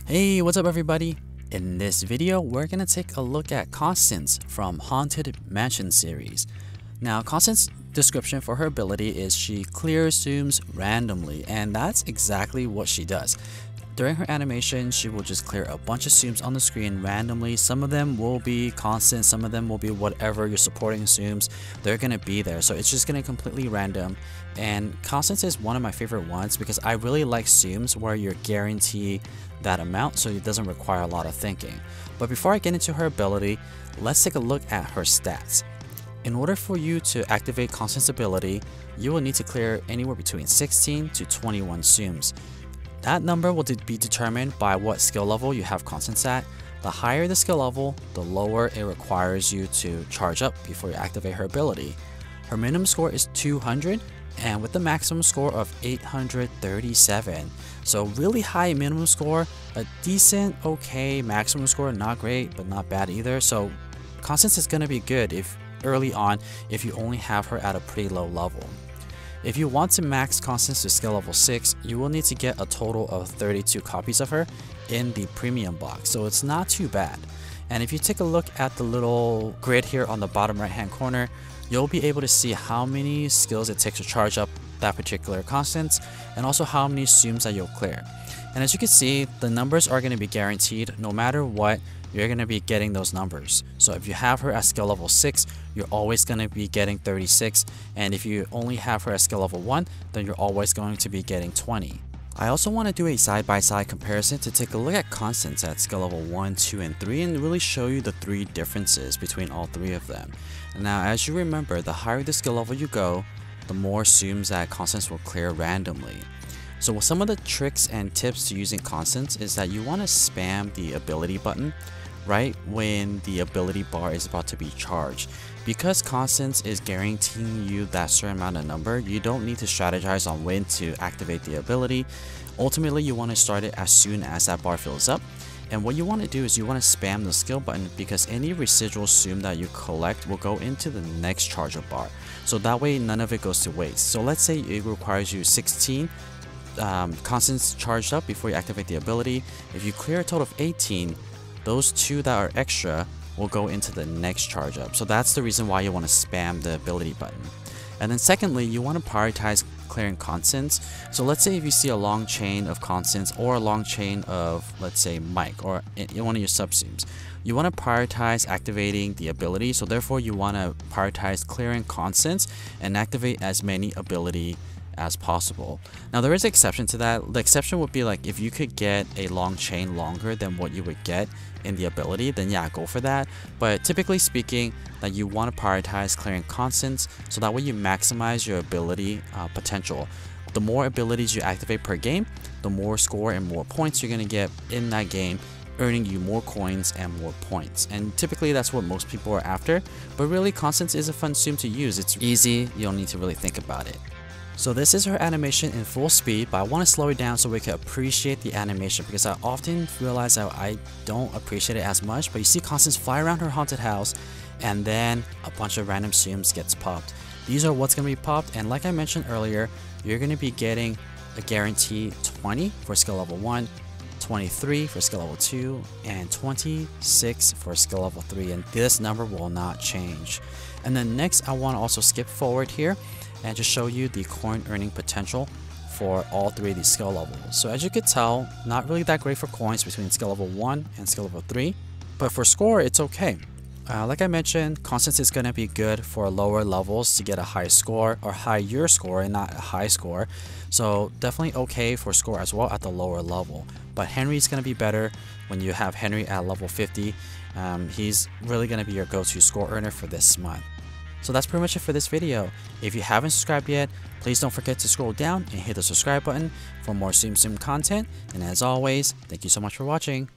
Hey, what's up everybody? In this video, we're gonna take a look at Constance from Haunted Mansion series. Now, Constance's description for her ability is she clears zooms randomly, and that's exactly what she does. During her animation, she will just clear a bunch of zooms on the screen randomly. Some of them will be constant, some of them will be whatever you're supporting zooms. They're gonna be there, so it's just gonna completely random. And Constance is one of my favorite ones because I really like zooms where you're guaranteed that amount, so it doesn't require a lot of thinking. But before I get into her ability, let's take a look at her stats. In order for you to activate Constance's ability, you will need to clear anywhere between 16 to 21 zooms. That number will be determined by what skill level you have Constance at. The higher the skill level, the lower it requires you to charge up before you activate her ability. Her minimum score is 200, and with the maximum score of 837. So really high minimum score, a decent, okay maximum score, not great, but not bad either. So Constance is going to be good if early on if you only have her at a pretty low level. If you want to max Constance to skill level 6, you will need to get a total of 32 copies of her in the premium box, so it's not too bad. And if you take a look at the little grid here on the bottom right hand corner, you'll be able to see how many skills it takes to charge up that particular Constance, and also how many zooms that you'll clear. And as you can see, the numbers are going to be guaranteed. No matter what, you're going to be getting those numbers. So if you have her at skill level 6, you're always going to be getting 36, and if you only have her at skill level 1, then you're always going to be getting 20. I also want to do a side-by-side comparison to take a look at Constance at skill level 1, 2, and 3 and really show you the three differences between all three of them. Now, as you remember, the higher the skill level you go, the more zooms that Constance will clear randomly. So some of the tricks and tips to using Constance is that you want to spam the ability button right when the ability bar is about to be charged. Because Constance is guaranteeing you that certain amount of number, you don't need to strategize on when to activate the ability. Ultimately, you want to start it as soon as that bar fills up. And what you want to do is you want to spam the skill button, because any residual zoom that you collect will go into the next charger bar. So that way none of it goes to waste. So let's say it requires you 16 Constance charged up before you activate the ability. If you clear a total of 18, those two that are extra will go into the next charge up. So that's the reason why you want to spam the ability button. And then secondly, you want to prioritize clearing Constance. So let's say if you see a long chain of Constance or a long chain of, let's say, Mike or in one of your subzooms, you want to prioritize activating the ability. So therefore you want to prioritize clearing Constance and activate as many ability as possible. Now there is an exception to that. The exception would be like if you could get a long chain longer than what you would get in the ability, then yeah, go for that. But typically speaking, that you want to prioritize clearing Constance, so that way you maximize your ability potential. The more abilities you activate per game, the more score and more points you're going to get in that game, earning you more coins and more points. And typically that's what most people are after. But really, Constance is a fun zoom to use. It's easy, you don't need to really think about it. So this is her animation in full speed, but I want to slow it down so we can appreciate the animation, because I often realize that I don't appreciate it as much. But you see Constance fly around her haunted house, and then a bunch of random zooms gets popped. These are what's going to be popped, and like I mentioned earlier, you're going to be getting a guarantee 20 for skill level 1, 23 for skill level 2, and 26 for skill level 3, and this number will not change. And then next, I want to also skip forward here and just show you the coin earning potential for all three of these skill levels. So as you could tell, not really that great for coins between skill level 1 and skill level 3, but for score, it's okay. Like I mentioned, Constance is going to be good for lower levels to get a high score, or higher score and not a high score. So definitely okay for score as well at the lower level. But Henry's going to be better when you have Henry at level 50. He's really going to be your go-to score earner for this month. So that's pretty much it for this video. If you haven't subscribed yet, please don't forget to scroll down and hit the subscribe button for more Tsum Tsum content. And as always, thank you so much for watching.